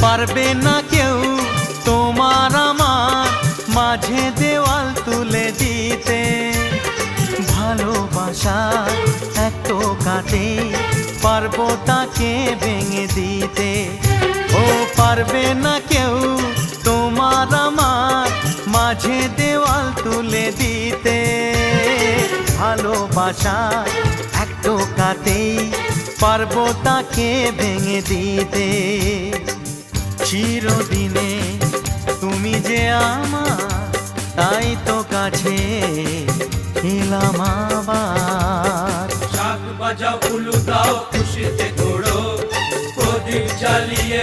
পারবে না কেউ তোমার আমার মাঝে দেওয়াল তুলে দিতে। ভালোবাসা এত কাটে পারবো তাকে ভেঙে দিতে। ও পারবে না কেউ তোমার আমার মাঝে দেওয়াল তুলে দিতে। ভালোবাসা একটু কাটেই পারবো তাকে ভেঙে দিতে। চিরদিনে তুমি যে আমার, তাই তো কাছে এলাম আবার। শাক বাজাও উলু দাও খুশিতে ঘোড়ো, প্রদীপ জ্বালিয়ে